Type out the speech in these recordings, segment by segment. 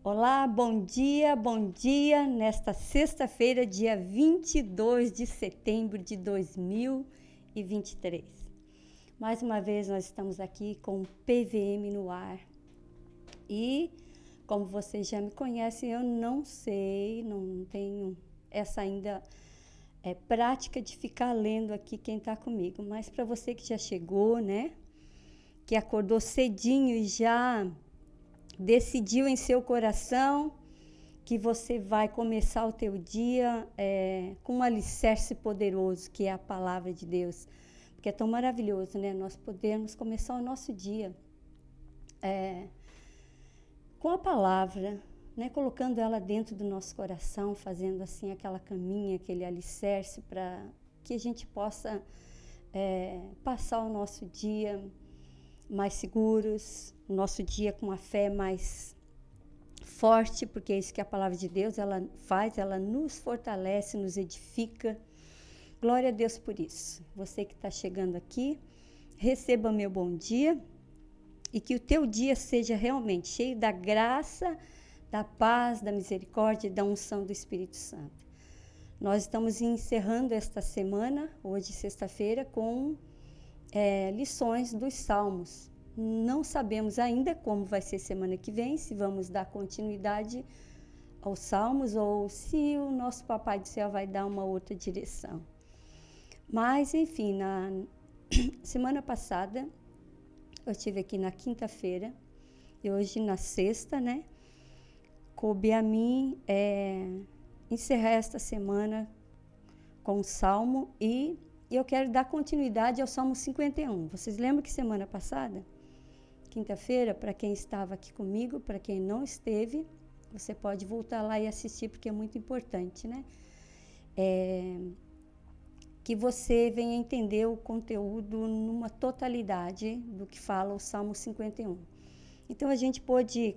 Olá, bom dia, nesta sexta-feira, dia 22 de setembro de 2023. Mais uma vez nós estamos aqui com o PVM no ar e, como vocês já me conhecem, eu não tenho essa ainda prática de ficar lendo aqui quem está comigo, mas para você que já chegou, né, que acordou cedinho e já decidiu em seu coração que você vai começar o teu dia com um alicerce poderoso, que é a palavra de Deus. Porque é tão maravilhoso, né? Nós podermos começar o nosso dia com a palavra, né? Colocando ela dentro do nosso coração, fazendo assim aquela caminha, aquele alicerce para que a gente possa passar o nosso dia mais seguros, o nosso dia com a fé mais forte, porque é isso que a palavra de Deus ela faz, ela nos fortalece, nos edifica. Glória a Deus por isso. Você que está chegando aqui, receba meu bom dia e que o teu dia seja realmente cheio da graça, da paz, da misericórdia e da unção do Espírito Santo. Nós estamos encerrando esta semana, hoje sexta-feira, com lições dos Salmos. Não sabemos ainda como vai ser semana que vem, se vamos dar continuidade aos Salmos ou se o nosso Papai do Céu vai dar uma outra direção. Mas, enfim, na semana passada, eu estive aqui na quinta-feira e hoje na sexta, né? Coube a mim encerrar esta semana com o Salmo e eu quero dar continuidade ao Salmo 51. Vocês lembram que semana passada, quinta-feira, para quem estava aqui comigo, para quem não esteve, você pode voltar lá e assistir, porque é muito importante, né? Que você venha entender o conteúdo numa totalidade do que fala o Salmo 51. Então, a gente pôde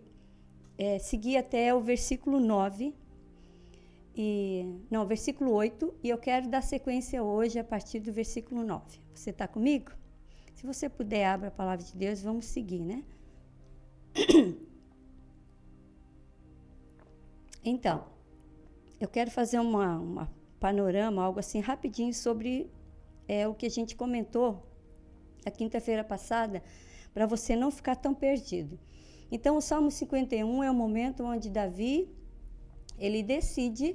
seguir até o versículo 9, versículo 8, e eu quero dar sequência hoje a partir do versículo 9. Você está comigo? Se você puder, abra a palavra de Deus, vamos seguir, né? Então, eu quero fazer uma panorama, algo assim, rapidinho, sobre o que a gente comentou a quinta-feira passada, para você não ficar tão perdido. Então, o Salmo 51 é o momento onde Davi, ele decide,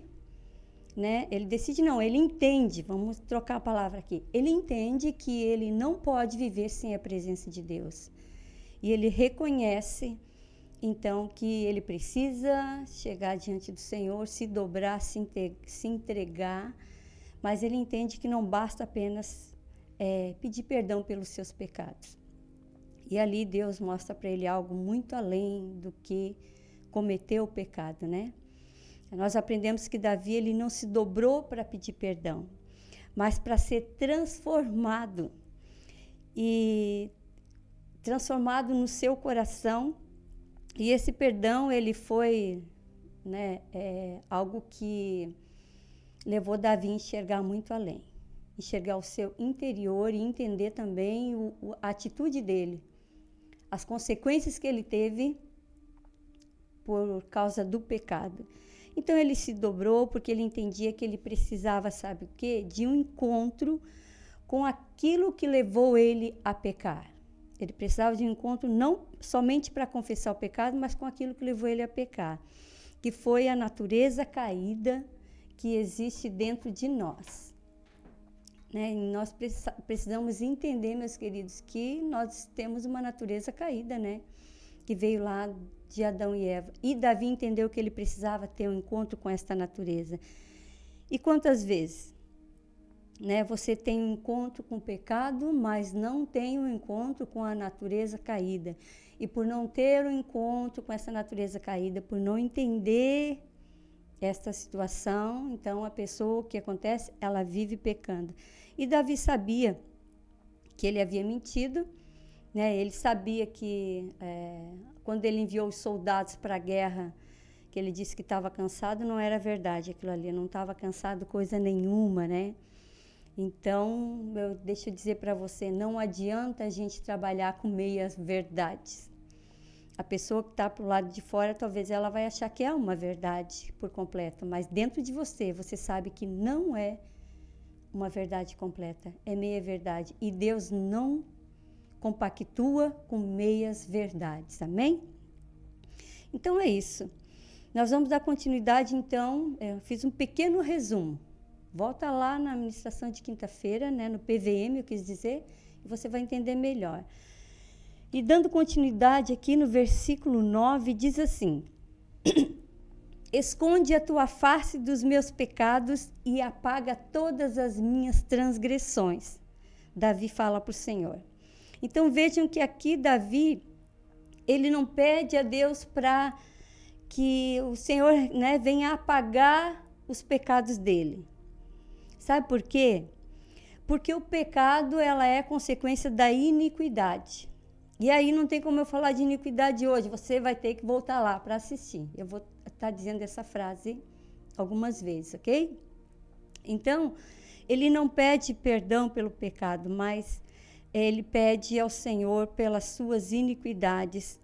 né? Ele entende, vamos trocar a palavra aqui. Ele entende que ele não pode viver sem a presença de Deus. E ele reconhece, então, que ele precisa chegar diante do Senhor, se dobrar, se entregar, mas ele entende que não basta apenas pedir perdão pelos seus pecados. E ali Deus mostra para ele algo muito além do que cometer o pecado, né? Nós aprendemos que Davi ele não se dobrou para pedir perdão, mas para ser transformado no seu coração. E esse perdão ele foi, né, algo que levou Davi a enxergar muito além, enxergar o seu interior e entender também a atitude dele, as consequências que ele teve por causa do pecado. Então ele se dobrou porque ele entendia que ele precisava, sabe o quê? De um encontro com aquilo que levou ele a pecar. Ele precisava de um encontro não somente para confessar o pecado, mas com aquilo que levou ele a pecar, que foi a natureza caída que existe dentro de nós. Né? E nós precisamos entender, meus queridos, que nós temos uma natureza caída, né? Que veio lá de Adão e Eva. E Davi entendeu que ele precisava ter um encontro com esta natureza. E quantas vezes, né, você tem um encontro com o pecado, mas não tem um encontro com a natureza caída. E por não ter um encontro com essa natureza caída, por não entender esta situação, então a pessoa, o que acontece? Ela vive pecando. E Davi sabia que ele havia mentido, né? Ele sabia que quando ele enviou os soldados para a guerra, que ele disse que estava cansado, não era verdade aquilo ali, não estava cansado coisa nenhuma, né? Então, deixa eu dizer para você, não adianta a gente trabalhar com meias verdades. A pessoa que está para o lado de fora, talvez ela vai achar que é uma verdade por completo, mas dentro de você, você sabe que não é uma verdade completa, é meia verdade. E Deus não compactua com meias verdades, amém? Então é isso. Nós vamos dar continuidade, então, eu fiz um pequeno resumo. Volta lá na ministração de quinta-feira, né, no PVM, eu quis dizer, e você vai entender melhor. E dando continuidade aqui no versículo 9, diz assim: esconde a tua face dos meus pecados e apaga todas as minhas transgressões. Davi fala para o Senhor. Então vejam que aqui Davi, ele não pede a Deus para que o Senhor, né, venha apagar os pecados dele. Sabe por quê? Porque o pecado, ela é consequência da iniquidade. E aí não tem como eu falar de iniquidade hoje, você vai ter que voltar lá para assistir. Eu vou estar dizendo essa frase algumas vezes, ok? Então, ele não pede perdão pelo pecado, mas ele pede ao Senhor pelas suas iniquidades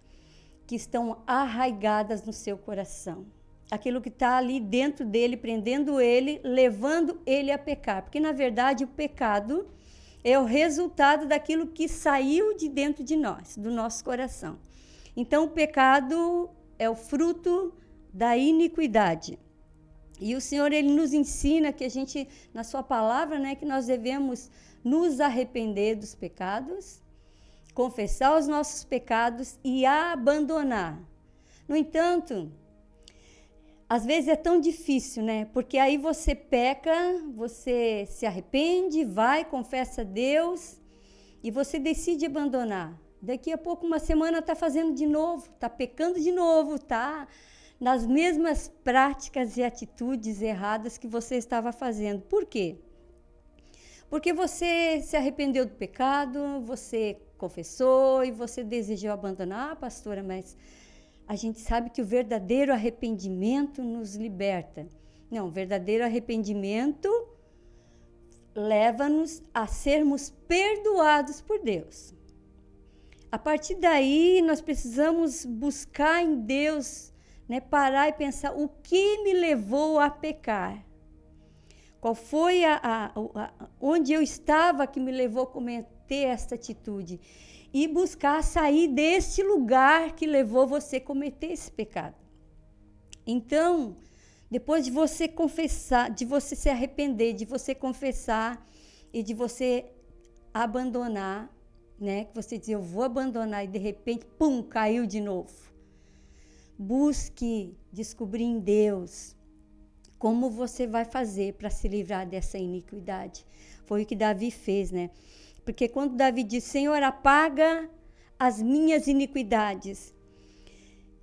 que estão arraigadas no seu coração. Aquilo que está ali dentro dele, prendendo ele, levando ele a pecar. Porque, na verdade, o pecado é o resultado daquilo que saiu de dentro de nós, do nosso coração. Então, o pecado é o fruto da iniquidade. E o Senhor, ele nos ensina que a gente, na sua palavra, né, que nós devemos nos arrepender dos pecados, confessar os nossos pecados e abandonar. No entanto, às vezes é tão difícil, né? Porque aí você peca, você se arrepende, vai, confessa a Deus e você decide abandonar. Daqui a pouco, uma semana, está fazendo de novo, está pecando de novo, está nas mesmas práticas e atitudes erradas que você estava fazendo. Por quê? Porque você se arrependeu do pecado, você confessou e você desejou abandonar. Ah, pastora, mas a gente sabe que o verdadeiro arrependimento nos liberta. Não, o verdadeiro arrependimento leva-nos a sermos perdoados por Deus. A partir daí, nós precisamos buscar em Deus, né, parar e pensar o que me levou a pecar. Qual foi onde eu estava que me levou a cometer essa atitude? E buscar sair desse lugar que levou você a cometer esse pecado. Então, depois de você confessar, de você se arrepender, de você confessar e de você abandonar, né? Que você diz, eu vou abandonar e de repente, pum, caiu de novo. Busque descobrir em Deus como você vai fazer para se livrar dessa iniquidade. Foi o que Davi fez, né? Porque quando Davi diz, Senhor, apaga as minhas iniquidades,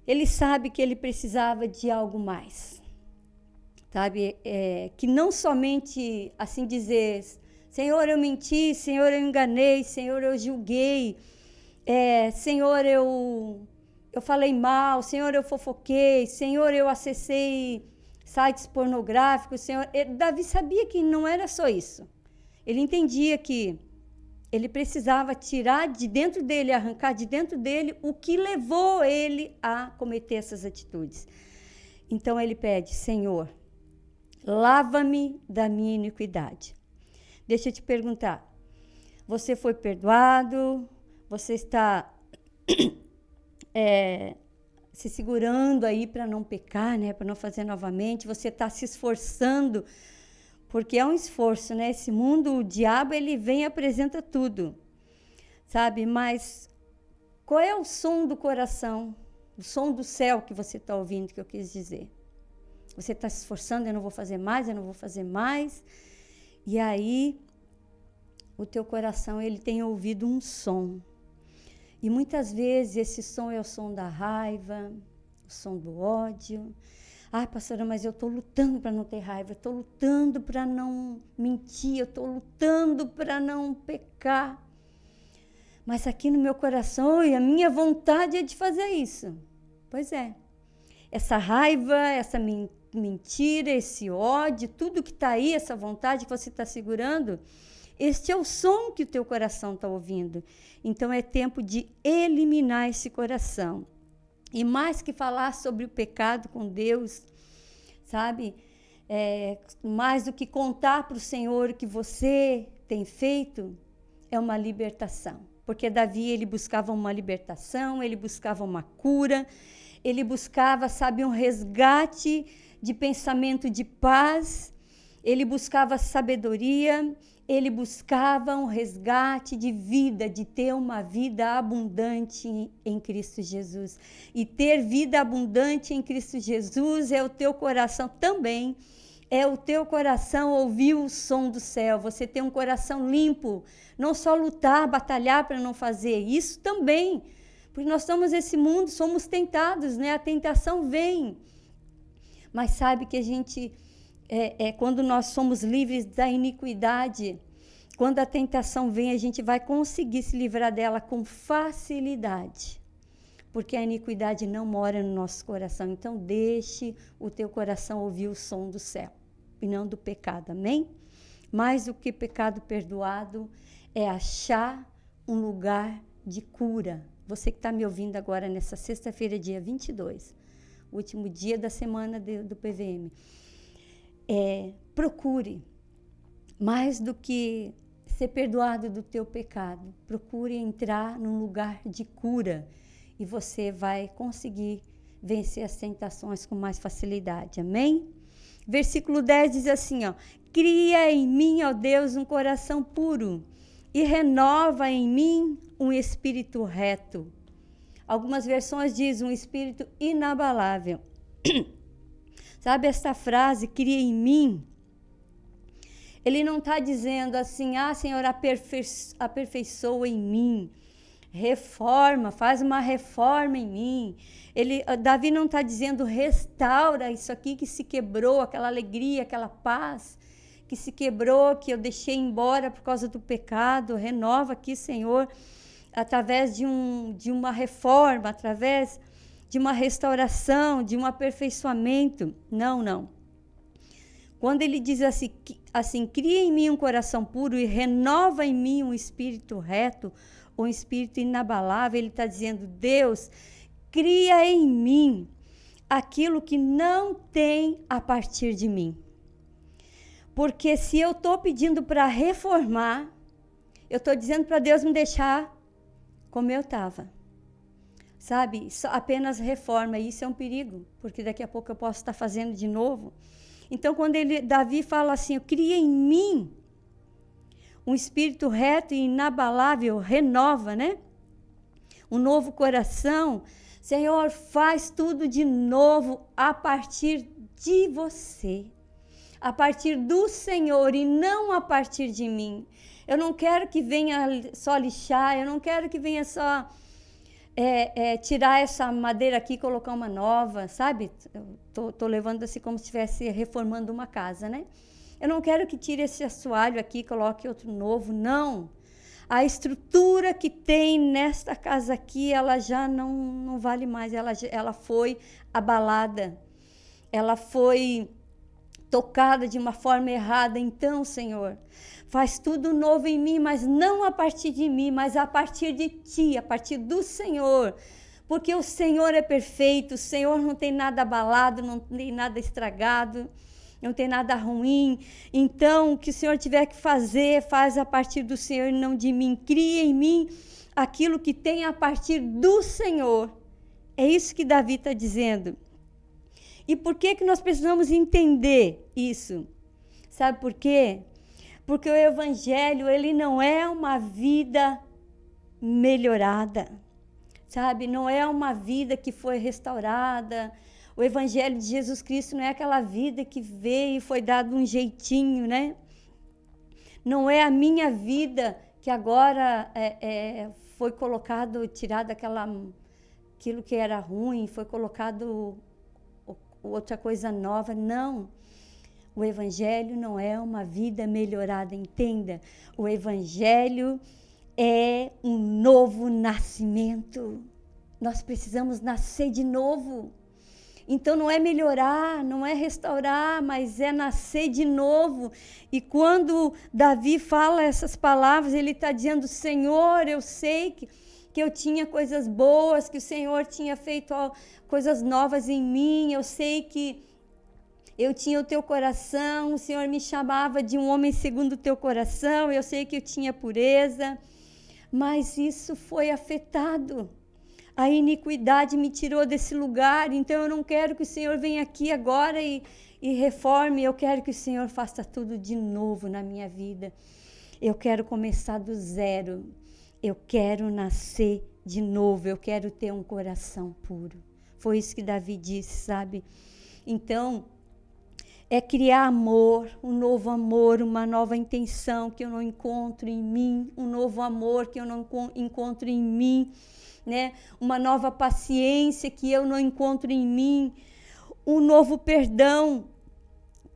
ele sabe que ele precisava de algo mais. Sabe? Que não somente, assim dizer, Senhor, eu menti, Senhor, eu enganei, Senhor, eu julguei, Senhor, eu falei mal, Senhor, eu fofoquei, Senhor, eu acessei sites pornográficos, Senhor. Davi sabia que não era só isso. Ele entendia que ele precisava tirar de dentro dele, arrancar de dentro dele o que levou ele a cometer essas atitudes. Então ele pede, Senhor, lava-me da minha iniquidade. Deixa eu te perguntar, você foi perdoado? Você está se segurando aí para não pecar, né? Para não fazer novamente? Você está se esforçando? Porque é um esforço, né? Esse mundo, o diabo, ele vem e apresenta tudo, sabe? Mas qual é o som do coração, o som do céu que você está ouvindo, que eu quis dizer? Você está se esforçando, eu não vou fazer mais, eu não vou fazer mais. E aí, o teu coração, ele tem ouvido um som. E muitas vezes esse som é o som da raiva, o som do ódio. Ah, pastora, mas eu estou lutando para não ter raiva, eu estou lutando para não mentir, eu estou lutando para não pecar. Mas aqui no meu coração, a minha vontade é de fazer isso. Pois é. Essa raiva, essa mentira, esse ódio, tudo que está aí, essa vontade que você está segurando, este é o som que o teu coração está ouvindo. Então é tempo de eliminar esse coração. E mais que falar sobre o pecado com Deus, sabe? Mais do que contar para o Senhor o que você tem feito, é uma libertação. Porque Davi, ele buscava uma libertação, ele buscava uma cura, ele buscava, sabe, um resgate de pensamento de paz, ele buscava sabedoria, ele buscava um resgate de vida, de ter uma vida abundante em Cristo Jesus. E ter vida abundante em Cristo Jesus é o teu coração também, é o teu coração ouvir o som do céu, você ter um coração limpo, não só lutar, batalhar para não fazer, isso também, porque nós estamos nesse mundo, somos tentados, né? A tentação vem, mas sabe que a gente, quando nós somos livres da iniquidade, quando a tentação vem, a gente vai conseguir se livrar dela com facilidade, porque a iniquidade não mora no nosso coração. Então, deixe o teu coração ouvir o som do céu e não do pecado, amém? Mais do que pecado perdoado é achar um lugar de cura. Você que está me ouvindo agora nessa sexta-feira, dia 22, último dia da semana do PVM, procure, mais do que ser perdoado do teu pecado, procure entrar num lugar de cura, e você vai conseguir vencer as tentações com mais facilidade, amém? Versículo 10 diz assim, ó, cria em mim, ó Deus, um coração puro e renova em mim um espírito reto. Algumas versões dizem um espírito inabalável. Sabe esta frase, cria em mim? Ele não está dizendo assim, Senhor, aperfeiçoa em mim, reforma, faz uma reforma em mim. Davi não está dizendo restaura isso aqui que se quebrou, aquela alegria, aquela paz que se quebrou, que eu deixei embora por causa do pecado. Renova aqui, Senhor, através de uma reforma, através de uma restauração, de um aperfeiçoamento. Não. Quando ele diz assim, cria em mim um coração puro e renova em mim um espírito reto, um espírito inabalável, ele está dizendo, Deus, cria em mim aquilo que não tem a partir de mim. Porque se eu estou pedindo para reformar, eu estou dizendo para Deus me deixar como eu estava. Sabe, apenas reforma, e isso é um perigo, porque daqui a pouco eu posso estar fazendo de novo. Então, quando Davi fala assim, cria em mim um espírito reto e inabalável, renova, né? Um novo coração. Senhor, faz tudo de novo a partir de você, a partir do Senhor e não a partir de mim. Eu não quero que venha só lixar, eu não quero que venha só tirar essa madeira aqui e colocar uma nova, sabe? Tô levando assim como se estivesse reformando uma casa, né? Eu não quero que tire esse assoalho aqui e coloque outro novo, não. A estrutura que tem nesta casa aqui, ela já não vale mais, ela foi abalada, ela foi tocada de uma forma errada. Então, Senhor, faz tudo novo em mim, mas não a partir de mim, mas a partir de Ti, a partir do Senhor, porque o Senhor é perfeito, o Senhor não tem nada abalado, não tem nada estragado, não tem nada ruim. Então, o que o Senhor tiver que fazer, faz a partir do Senhor e não de mim. Cria em mim aquilo que tem a partir do Senhor. É isso que Davi está dizendo. E por que nós precisamos entender isso? Sabe por quê? Porque o Evangelho, ele não é uma vida melhorada, sabe? Não é uma vida que foi restaurada. O Evangelho de Jesus Cristo não é aquela vida que veio e foi dado um jeitinho, né? Não é a minha vida que agora foi colocado, tirado aquilo que era ruim, foi colocado outra coisa nova. Não. O Evangelho não é uma vida melhorada, entenda. O Evangelho é um novo nascimento. Nós precisamos nascer de novo. Então não é melhorar, não é restaurar, mas é nascer de novo. E quando Davi fala essas palavras, ele está dizendo, Senhor, eu sei que eu tinha coisas boas, que o Senhor tinha feito coisas novas em mim. Eu sei que eu tinha o teu coração, o Senhor me chamava de um homem segundo o teu coração, eu sei que eu tinha pureza, mas isso foi afetado. A iniquidade me tirou desse lugar, então eu não quero que o Senhor venha aqui agora e reforme, eu quero que o Senhor faça tudo de novo na minha vida. Eu quero começar do zero, eu quero nascer de novo, eu quero ter um coração puro. Foi isso que Davi disse, sabe? Então, é criar amor, um novo amor, uma nova intenção que eu não encontro em mim, um novo amor que eu não encontro em mim, né? Uma nova paciência que eu não encontro em mim, um novo perdão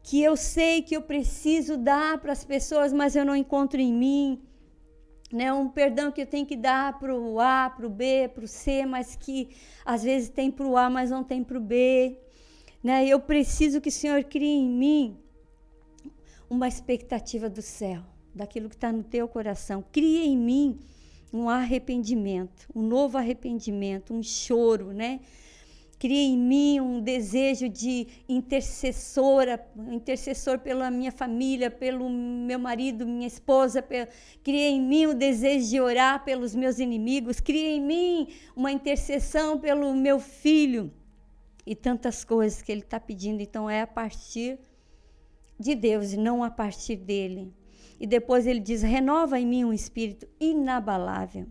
que eu sei que eu preciso dar para as pessoas, mas eu não encontro em mim, né? Um perdão que eu tenho que dar para o A, para o B, para o C, mas que às vezes tem para o A, mas não tem para o B, né? Eu preciso que o Senhor crie em mim uma expectativa do céu, daquilo que está no teu coração. Cria em mim um arrependimento, um novo arrependimento, um choro, né? Cria em mim um desejo de intercessor pela minha família, pelo meu marido, minha esposa. Cria em mim o desejo de orar pelos meus inimigos. Cria em mim uma intercessão pelo meu filho. E tantas coisas que ele está pedindo. Então é a partir de Deus e não a partir dele. E depois ele diz, renova em mim um espírito inabalável.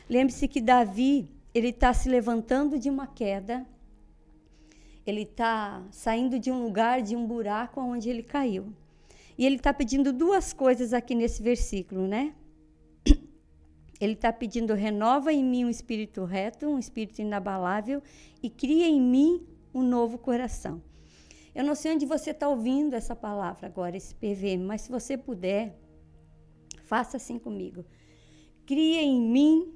Lembre-se que Davi, ele está se levantando de uma queda, ele está saindo de um lugar, de um buraco onde ele caiu. E ele está pedindo duas coisas aqui nesse versículo, né? Ele está pedindo, renova em mim um espírito reto, um espírito inabalável, e cria em mim um novo coração. Eu não sei onde você está ouvindo essa palavra agora, esse PVM, mas se você puder, faça assim comigo. Cria em mim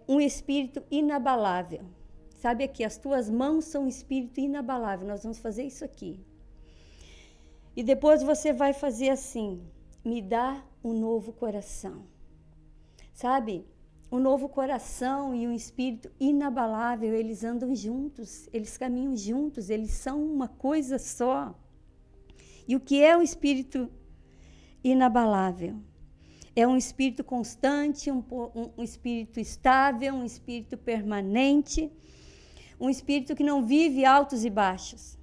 um espírito inabalável. Sabe aqui, as tuas mãos são um espírito inabalável. Nós vamos fazer isso aqui. E depois você vai fazer assim, me dá um novo coração. Sabe? O novo coração e um espírito inabalável, eles andam juntos, eles caminham juntos, eles são uma coisa só. E o que é um espírito inabalável? É um espírito constante, um espírito estável, um espírito permanente, um espírito que não vive altos e baixos.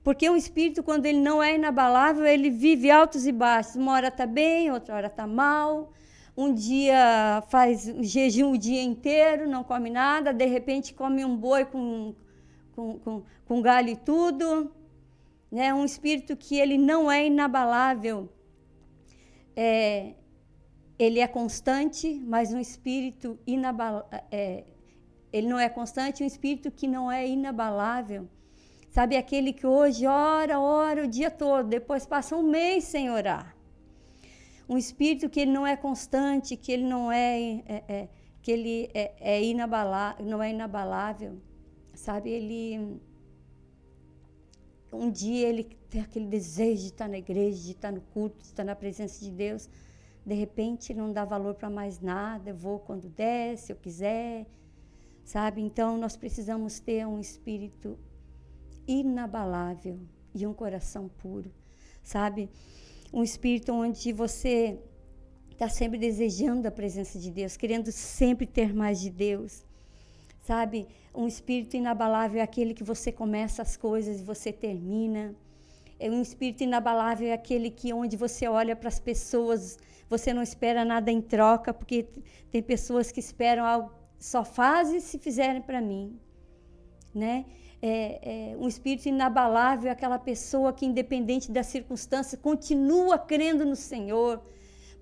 Porque um espírito, quando ele não é inabalável, ele vive altos e baixos. Uma hora está bem, outra hora está mal. Um dia faz jejum o dia inteiro, não come nada, de repente come um boi com galho e tudo. Né? Um espírito que ele não é inabalável. Ele é constante, mas um espírito ele não é constante, um espírito que não é inabalável. Sabe, aquele que hoje ora o dia todo, depois passa um mês sem orar. Um espírito que ele não é constante, que ele não não é inabalável. Sabe, um dia ele tem aquele desejo de estar na igreja, de estar no culto, de estar na presença de Deus. De repente não dá valor para mais nada, eu vou quando der, se eu quiser. Sabe, então nós precisamos ter um espírito inabalável e um coração puro, sabe? Um espírito onde você está sempre desejando a presença de Deus, querendo sempre ter mais de Deus, sabe? Um espírito inabalável é aquele que você começa as coisas e você termina. Um espírito inabalável é aquele que onde você olha para as pessoas, você não espera nada em troca, porque tem pessoas que esperam algo, só fazem se fizerem para mim, né? Um espírito inabalável é aquela pessoa que, independente da circunstância, continua crendo no Senhor.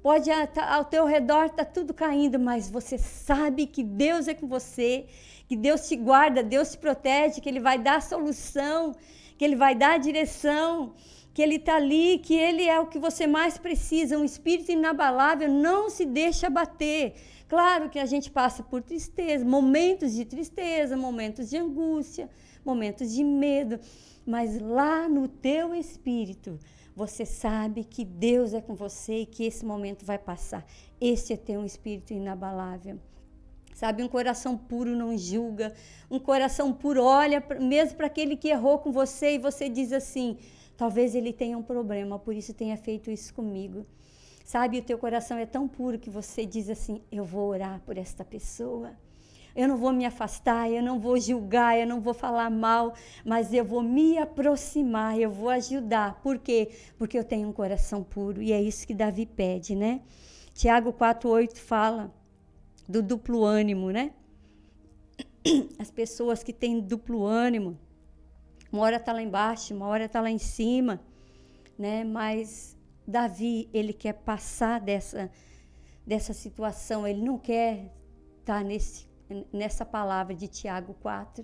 Pode ao teu redor estar tudo caindo, mas você sabe que Deus é com você, que Deus te guarda, Deus te protege, que Ele vai dar a solução, que Ele vai dar a direção, que Ele está ali, que Ele é o que você mais precisa. Um espírito inabalável não se deixa abater. Claro que a gente passa por tristeza, momentos de tristeza, momentos de angústia, momentos de medo, mas lá no teu espírito você sabe que Deus é com você e que esse momento vai passar. Esse é ter um espírito inabalável. Sabe, um coração puro não julga, um coração puro olha mesmo para aquele que errou com você e você diz assim, talvez ele tenha um problema, por isso tenha feito isso comigo. Sabe, o teu coração é tão puro que você diz assim, eu vou orar por esta pessoa. Eu não vou me afastar, eu não vou julgar, eu não vou falar mal, mas eu vou me aproximar, eu vou ajudar. Por quê? Porque eu tenho um coração puro e é isso que Davi pede, né? Tiago 4:8 fala do duplo ânimo, né? As pessoas que têm duplo ânimo, uma hora está lá embaixo, uma hora está lá em cima, né? Mas Davi, ele quer passar dessa situação, ele não quer estar nessa palavra de Tiago 4,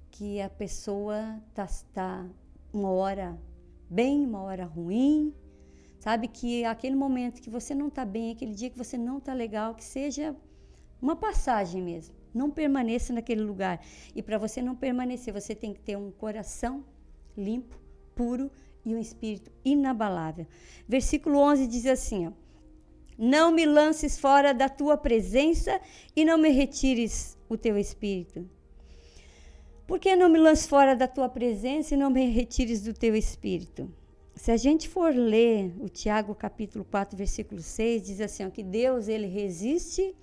que a pessoa está uma hora bem, uma hora ruim, sabe? Que aquele momento que você não está bem, aquele dia que você não está legal, que seja uma passagem mesmo, não permaneça naquele lugar. E para você não permanecer, você tem que ter um coração limpo, puro e um espírito inabalável. Versículo 11 diz assim, ó, não me lances fora da tua presença e não me retires o teu espírito. Por que não me lances fora da tua presença e não me retires do teu espírito? Se a gente for ler o Tiago capítulo 4, versículo 6, diz assim, ó, que Deus, ele resiste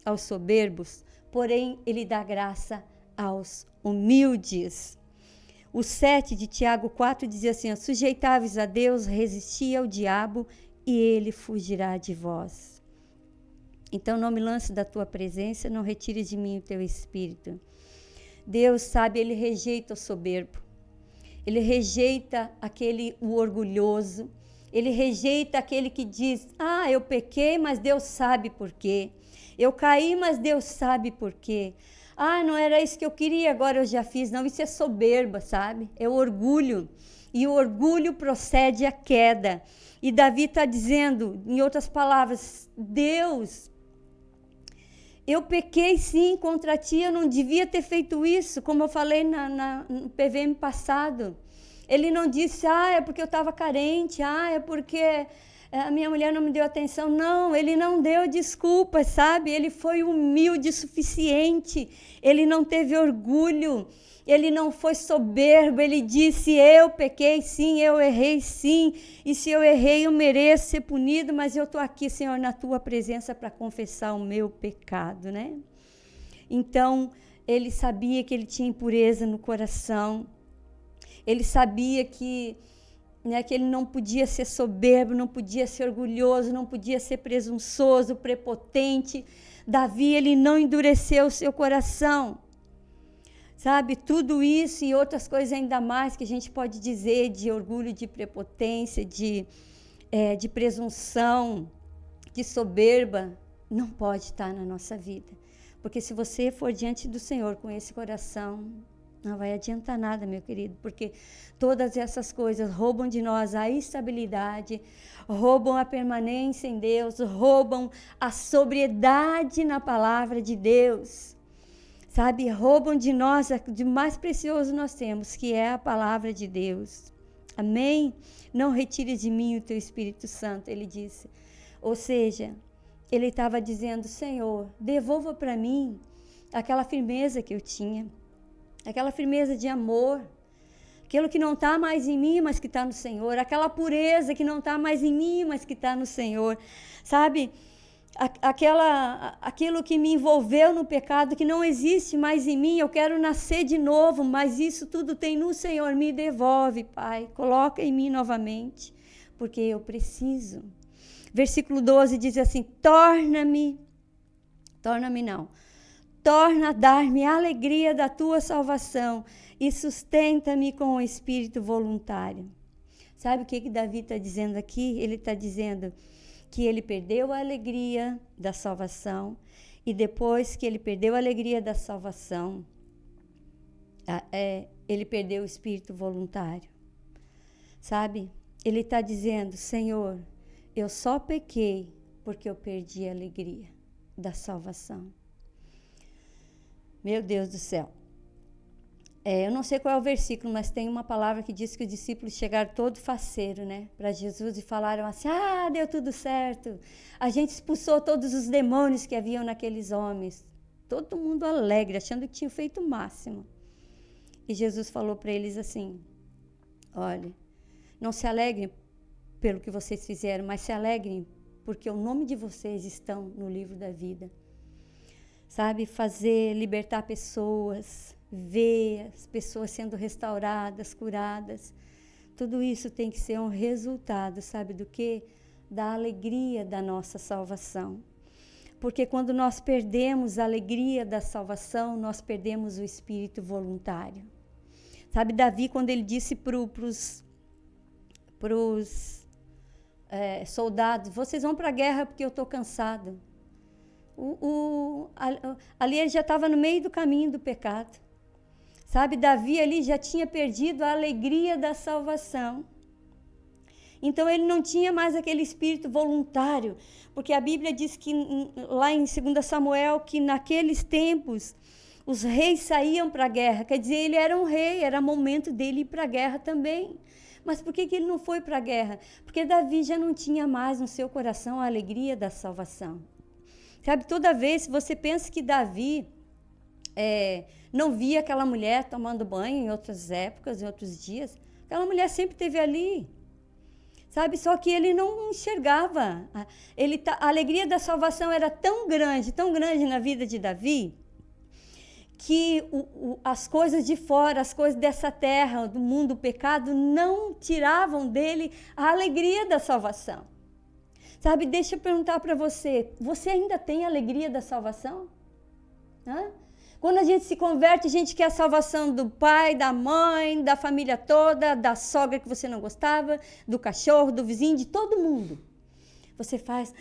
aos soberbos, porém ele dá graça aos humildes. O 7 de Tiago 4 diz assim, ó, sujeitáveis a Deus, resisti ao diabo e ele fugirá de vós. Então não me lance da tua presença, não retires de mim o teu espírito. Deus, sabe, ele rejeita o soberbo. Ele rejeita o orgulhoso. Ele rejeita aquele que diz, eu pequei, mas Deus sabe por quê. Eu caí, mas Deus sabe por quê. Não era isso que eu queria, agora eu já fiz. Não, isso é soberba, sabe? É o orgulho. E o orgulho procede à queda. E Davi está dizendo, em outras palavras, Deus, eu pequei sim contra ti, eu não devia ter feito isso, como eu falei no PVM passado. Ele não disse, é porque eu estava carente, é porque a minha mulher não me deu atenção. Não, ele não deu desculpas, sabe? Ele foi humilde o suficiente, ele não teve orgulho, ele não foi soberbo, ele disse, eu pequei sim, eu errei sim, e se eu errei eu mereço ser punido, mas eu estou aqui, Senhor, na tua presença para confessar o meu pecado, né? Então, ele sabia que ele tinha impureza no coração, ele sabia que ele não podia ser soberbo, não podia ser orgulhoso, não podia ser presunçoso, prepotente. Davi, ele não endureceu o seu coração. Sabe, tudo isso e outras coisas ainda mais que a gente pode dizer de orgulho, de prepotência, de presunção, de soberba, não pode estar na nossa vida. Porque se você for diante do Senhor com esse coração, não vai adiantar nada, meu querido, porque todas essas coisas roubam de nós a estabilidade, roubam a permanência em Deus, roubam a sobriedade na palavra de Deus. Sabe, roubam de nós o de mais precioso nós temos, que é a palavra de Deus. Amém? Não retire de mim o teu Espírito Santo, ele disse. Ou seja, ele estava dizendo, Senhor, devolva para mim aquela firmeza que eu tinha, aquela firmeza de amor, aquilo que não está mais em mim, mas que está no Senhor, aquela pureza que não está mais em mim, mas que está no Senhor, sabe? Aquilo que me envolveu no pecado, que não existe mais em mim, eu quero nascer de novo, mas isso tudo tem no Senhor, me devolve, Pai, coloca em mim novamente, porque eu preciso. Versículo 12 diz assim, torna a dar-me a alegria da tua salvação e sustenta-me com o espírito voluntário. Sabe o que Davi está dizendo aqui? Ele está dizendo que ele perdeu a alegria da salvação e depois que ele perdeu a alegria da salvação, ele perdeu o espírito voluntário. Sabe? Ele está dizendo, Senhor, eu só pequei porque eu perdi a alegria da salvação. Meu Deus do céu. Eu não sei qual é o versículo, mas tem uma palavra que diz que os discípulos chegaram todo faceiro, né, para Jesus e falaram assim: deu tudo certo, a gente expulsou todos os demônios que haviam naqueles homens. Todo mundo alegre, achando que tinha feito o máximo. E Jesus falou para eles assim: olha, não se alegrem pelo que vocês fizeram, mas se alegrem porque o nome de vocês estão no livro da vida. Sabe, libertar pessoas, ver as pessoas sendo restauradas, curadas. Tudo isso tem que ser um resultado, sabe do quê? Da alegria da nossa salvação. Porque quando nós perdemos a alegria da salvação, nós perdemos o espírito voluntário. Sabe, Davi, quando ele disse para os soldados: vocês vão para a guerra porque eu estou cansado. Ali ele já estava no meio do caminho do pecado. Sabe, Davi ali já tinha perdido a alegria da salvação. Então ele não tinha mais aquele espírito voluntário, porque a Bíblia diz que lá em 2 Samuel que naqueles tempos os reis saíam para a guerra. Quer dizer, ele era um rei, era momento dele ir para a guerra também. Mas por que ele não foi para a guerra? Porque Davi já não tinha mais no seu coração a alegria da salvação. Sabe, toda vez que você pensa que Davi não via aquela mulher tomando banho em outras épocas, em outros dias, aquela mulher sempre esteve ali. Sabe, só que ele não enxergava. A alegria da salvação era tão grande na vida de Davi, que as coisas de fora, as coisas dessa terra, do mundo, do pecado, não tiravam dele a alegria da salvação. Sabe, deixa eu perguntar para você, você ainda tem a alegria da salvação? Quando a gente se converte, a gente quer a salvação do pai, da mãe, da família toda, da sogra que você não gostava, do cachorro, do vizinho, de todo mundo. Você faz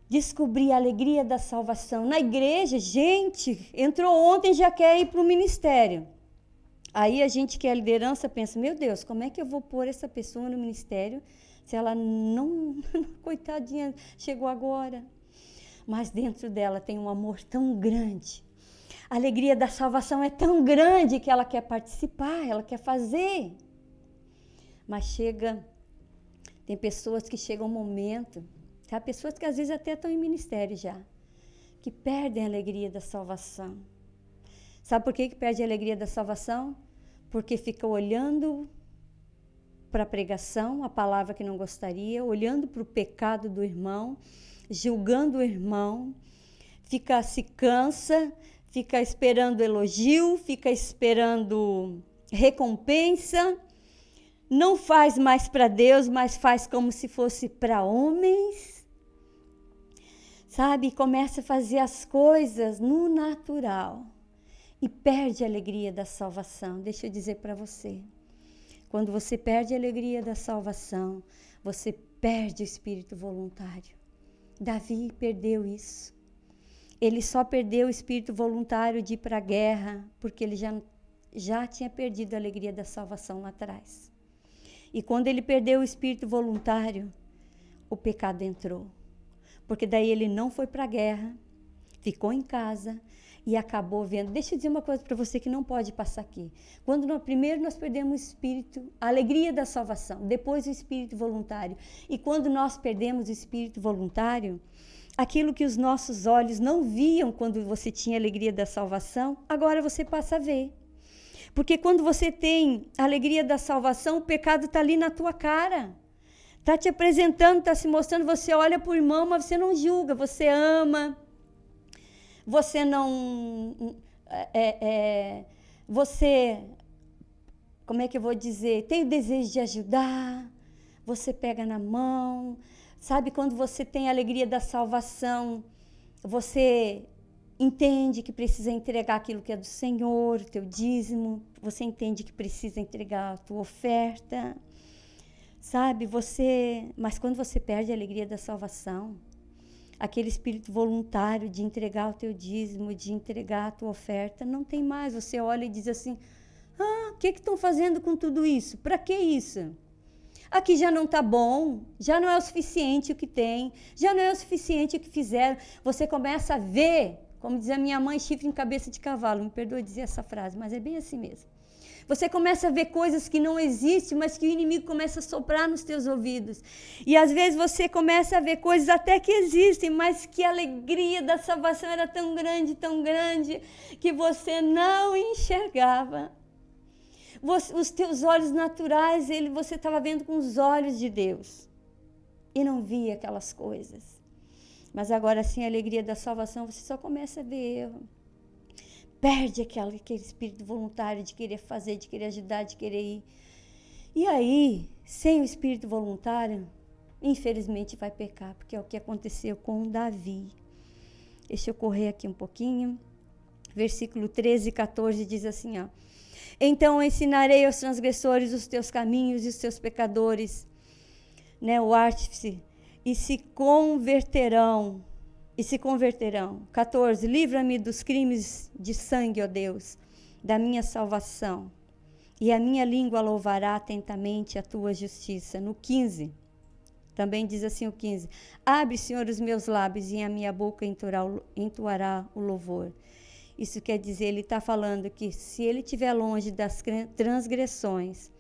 descobrir a alegria da salvação. Na igreja, gente, entrou ontem e já quer ir para o ministério. Aí a gente que é liderança pensa: meu Deus, como é que eu vou pôr essa pessoa no ministério se ela não, coitadinha, chegou agora? Mas dentro dela tem um amor tão grande. A alegria da salvação é tão grande que ela quer participar, ela quer fazer. Mas tem pessoas que chegam um momento, sabe, pessoas que às vezes até estão em ministério já, que perdem a alegria da salvação. Sabe por que perde a alegria da salvação? Porque fica olhando para a pregação, a palavra que não gostaria, olhando para o pecado do irmão, julgando o irmão, se cansa, fica esperando elogio, fica esperando recompensa, não faz mais para Deus, mas faz como se fosse para homens, sabe? Começa a fazer as coisas no natural e perde a alegria da salvação. Deixa eu dizer para você, quando você perde a alegria da salvação, você perde o espírito voluntário. Davi perdeu isso. Ele só perdeu o espírito voluntário de ir para a guerra, porque ele já tinha perdido a alegria da salvação lá atrás. E quando ele perdeu o espírito voluntário, o pecado entrou. Porque daí ele não foi para a guerra, ficou em casa e acabou vendo. Deixa eu dizer uma coisa para você que não pode passar aqui. Primeiro nós perdemos o espírito, a alegria da salvação, depois o espírito voluntário. E quando nós perdemos o espírito voluntário, aquilo que os nossos olhos não viam quando você tinha a alegria da salvação, agora você passa a ver. Porque quando você tem a alegria da salvação, o pecado está ali na tua cara. Está te apresentando, está se mostrando, você olha para o irmão, mas você não julga, você ama. Você não... você, como é que eu vou dizer? Tem o desejo de ajudar, você pega na mão. Sabe, quando você tem a alegria da salvação, você entende que precisa entregar aquilo que é do Senhor, o teu dízimo, você entende que precisa entregar a tua oferta, sabe, mas quando você perde a alegria da salvação, aquele espírito voluntário de entregar o teu dízimo, de entregar a tua oferta, não tem mais. Você olha e diz assim: o que estão fazendo com tudo isso? Para que isso? Aqui já não está bom, já não é o suficiente o que tem, já não é o suficiente o que fizeram. Você começa a ver, como dizia minha mãe, chifre em cabeça de cavalo. Me perdoe dizer essa frase, mas é bem assim mesmo. Você começa a ver coisas que não existem, mas que o inimigo começa a soprar nos teus ouvidos. E às vezes você começa a ver coisas até que existem, mas que a alegria da salvação era tão grande, que você não enxergava. Os teus olhos naturais, você estava vendo com os olhos de Deus. E não via aquelas coisas. Mas agora sim, a alegria da salvação, você só começa a ver erro. Perde aquele espírito voluntário de querer fazer, de querer ajudar, de querer ir. E aí, sem o espírito voluntário, infelizmente vai pecar, porque é o que aconteceu com Davi. Deixa eu correr aqui um pouquinho. Versículo 13 e 14 diz assim, ó. Então ensinarei aos transgressores os teus caminhos e os teus pecadores, o artífice, e se converterão. 14. Livra-me dos crimes de sangue, ó Deus, da minha salvação, e a minha língua louvará atentamente a tua justiça. No 15, também diz assim o 15. Abre, Senhor, os meus lábios, e a minha boca entoará o louvor. Isso quer dizer, ele está falando que se ele estiver longe das transgressões,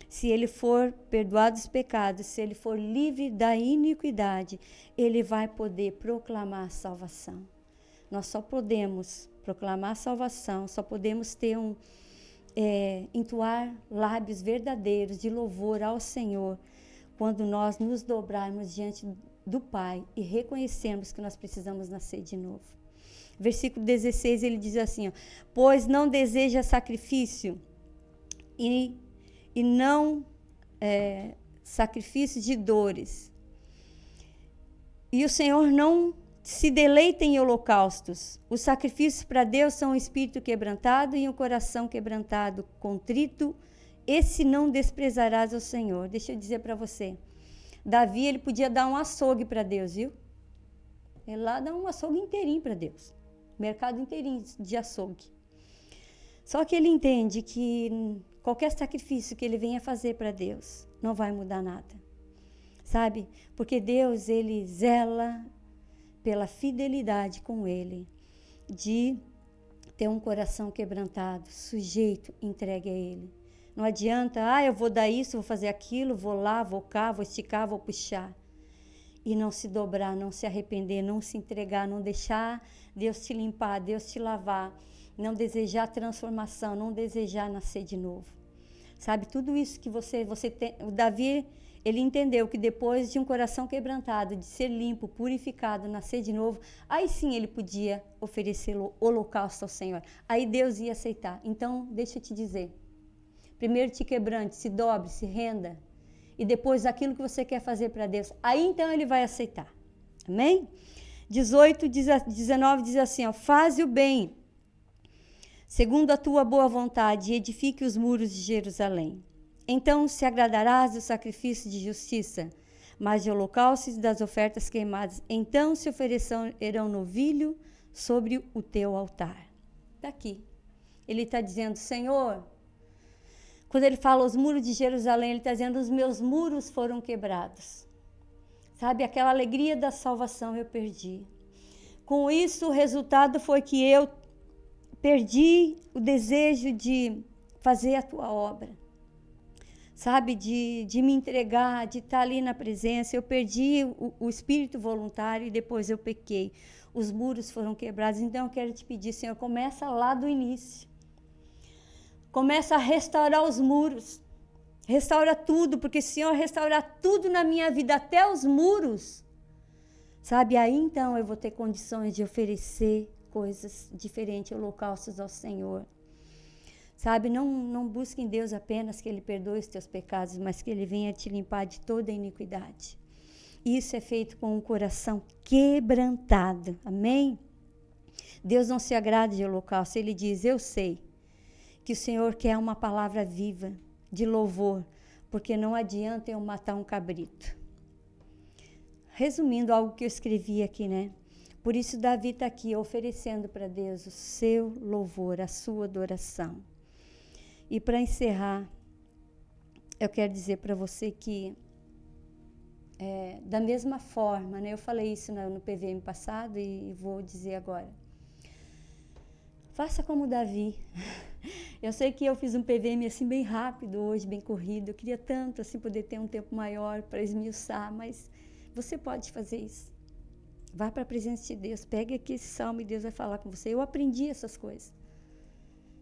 se ele for perdoado dos pecados, se ele for livre da iniquidade, ele vai poder proclamar a salvação. Nós só podemos proclamar a salvação, só podemos ter entoar lábios verdadeiros de louvor ao Senhor, quando nós nos dobrarmos diante do Pai e reconhecermos que nós precisamos nascer de novo. Versículo 16, ele diz assim, ó, pois não deseja sacrifício e não sacrifício de dores. E o Senhor não se deleita em holocaustos. Os sacrifícios para Deus são um espírito quebrantado e um coração quebrantado, contrito. Esse não desprezarás ao Senhor. Deixa eu dizer para você. Davi, ele podia dar um açougue para Deus, viu? Ele lá dá um açougue inteirinho para Deus. Mercado inteirinho de açougue. Só que ele entende que qualquer sacrifício que ele venha fazer para Deus não vai mudar nada, sabe? Porque Deus, ele zela pela fidelidade com ele, de ter um coração quebrantado, sujeito, entregue a ele. Não adianta, eu vou dar isso, vou fazer aquilo, vou lá, vou cá, vou esticar, vou puxar. E não se dobrar, não se arrepender, não se entregar, não deixar Deus te limpar, Deus te lavar, não desejar transformação, não desejar nascer de novo. Sabe, tudo isso que você tem, o Davi, ele entendeu que depois de um coração quebrantado, de ser limpo, purificado, nascer de novo, aí sim ele podia oferecer holocausto ao Senhor. Aí Deus ia aceitar. Então, deixa eu te dizer, primeiro te quebrante, se dobre, se renda, e depois aquilo que você quer fazer para Deus, aí então ele vai aceitar. Amém? 19 diz assim, ó, faze o bem, segundo a tua boa vontade, e edifique os muros de Jerusalém. Então se agradarás do sacrifício de justiça, mas de holocaustos e das ofertas queimadas. Então se oferecerão novilho sobre o teu altar. Está aqui. Ele está dizendo, Senhor, quando ele fala os muros de Jerusalém, ele está dizendo, os meus muros foram quebrados. Sabe, aquela alegria da salvação eu perdi. Com isso, o resultado foi que eu perdi o desejo de fazer a tua obra. Sabe, de me entregar, de estar ali na presença. Eu perdi o espírito voluntário e depois eu pequei. Os muros foram quebrados. Então eu quero te pedir, Senhor, começa lá do início. Começa a restaurar os muros. Restaura tudo, porque se o Senhor restaurar tudo na minha vida, até os muros, sabe, aí então eu vou ter condições de oferecer coisas diferentes, holocaustos ao Senhor. Sabe, não busque em Deus apenas que Ele perdoe os teus pecados, mas que Ele venha te limpar de toda a iniquidade. Isso é feito com um coração quebrantado, amém? Deus não se agrada de holocausto, Ele diz, eu sei que o Senhor quer uma palavra viva, de louvor, porque não adianta eu matar um cabrito. Resumindo algo que eu escrevi aqui, né? Por isso Davi está aqui oferecendo para Deus o seu louvor, a sua adoração. E para encerrar, eu quero dizer para você que, da mesma forma, né? Eu falei isso no PVM passado e vou dizer agora. Faça como Davi. Eu sei que eu fiz um PVM assim bem rápido hoje, bem corrido. Eu queria tanto assim poder ter um tempo maior para esmiuçar, mas você pode fazer isso. Vá para a presença de Deus, pegue aqui esse salmo e Deus vai falar com você. Eu aprendi essas coisas.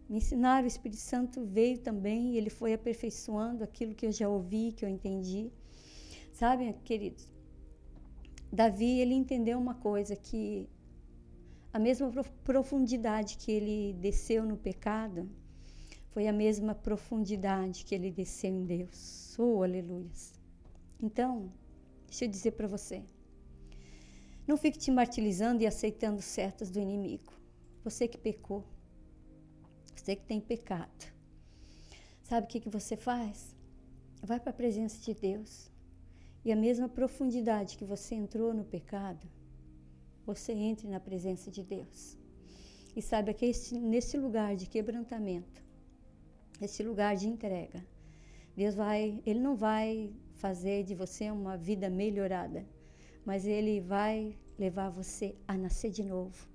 Me ensinaram, o Espírito Santo veio também e ele foi aperfeiçoando aquilo que eu já ouvi, que eu entendi. Sabe, queridos, Davi, ele entendeu uma coisa, que a mesma profundidade que ele desceu no pecado, foi a mesma profundidade que ele desceu em Deus. Oh, aleluia. Então, deixa eu dizer para você, não fique te martirizando e aceitando setas do inimigo. Você que pecou, você que tem pecado, sabe o que você faz? Vai para a presença de Deus. E a mesma profundidade que você entrou no pecado, você entre na presença de Deus. E saiba que nesse lugar de quebrantamento, esse lugar de entrega, Ele não vai fazer de você uma vida melhorada, mas Ele vai levar você a nascer de novo.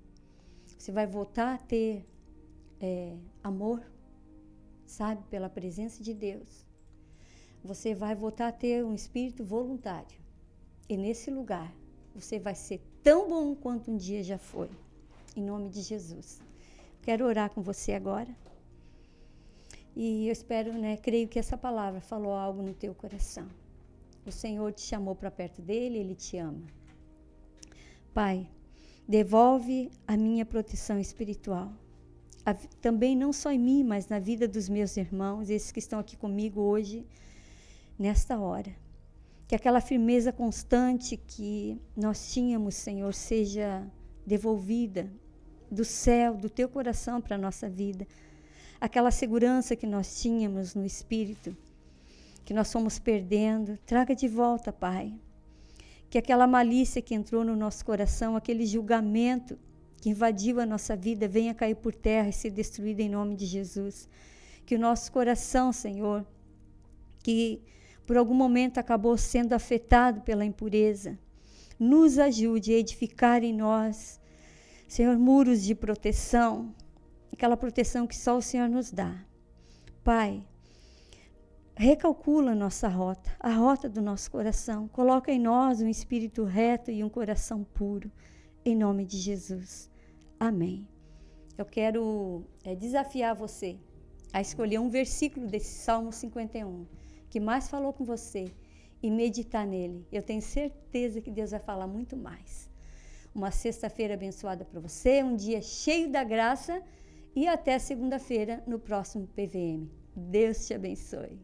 Você vai voltar a ter amor, sabe, pela presença de Deus. Você vai voltar a ter um espírito voluntário. E nesse lugar, você vai ser tão bom quanto um dia já foi. Em nome de Jesus. Quero orar com você agora. E eu espero, creio que essa palavra falou algo no teu coração. O Senhor te chamou para perto dele, Ele te ama. Pai, devolve a minha proteção espiritual. Também não só em mim, mas na vida dos meus irmãos, esses que estão aqui comigo hoje, nesta hora. Que aquela firmeza constante que nós tínhamos, Senhor, seja devolvida do céu, do teu coração para a nossa vida. Aquela segurança que nós tínhamos no Espírito, que nós fomos perdendo, traga de volta, Pai. Que aquela malícia que entrou no nosso coração, aquele julgamento que invadiu a nossa vida, venha cair por terra e ser destruído em nome de Jesus. Que o nosso coração, Senhor, que por algum momento acabou sendo afetado pela impureza, nos ajude a edificar em nós, Senhor, muros de proteção, aquela proteção que só o Senhor nos dá. Pai, recalcula a rota do nosso coração, coloca em nós um espírito reto e um coração puro, em nome de Jesus. Amém. Eu quero desafiar você a escolher um versículo desse Salmo 51, que mais falou com você, e meditar nele. Eu tenho certeza que Deus vai falar muito mais. Uma sexta-feira abençoada para você, um dia cheio da graça, e até segunda-feira no próximo PVM. Deus te abençoe.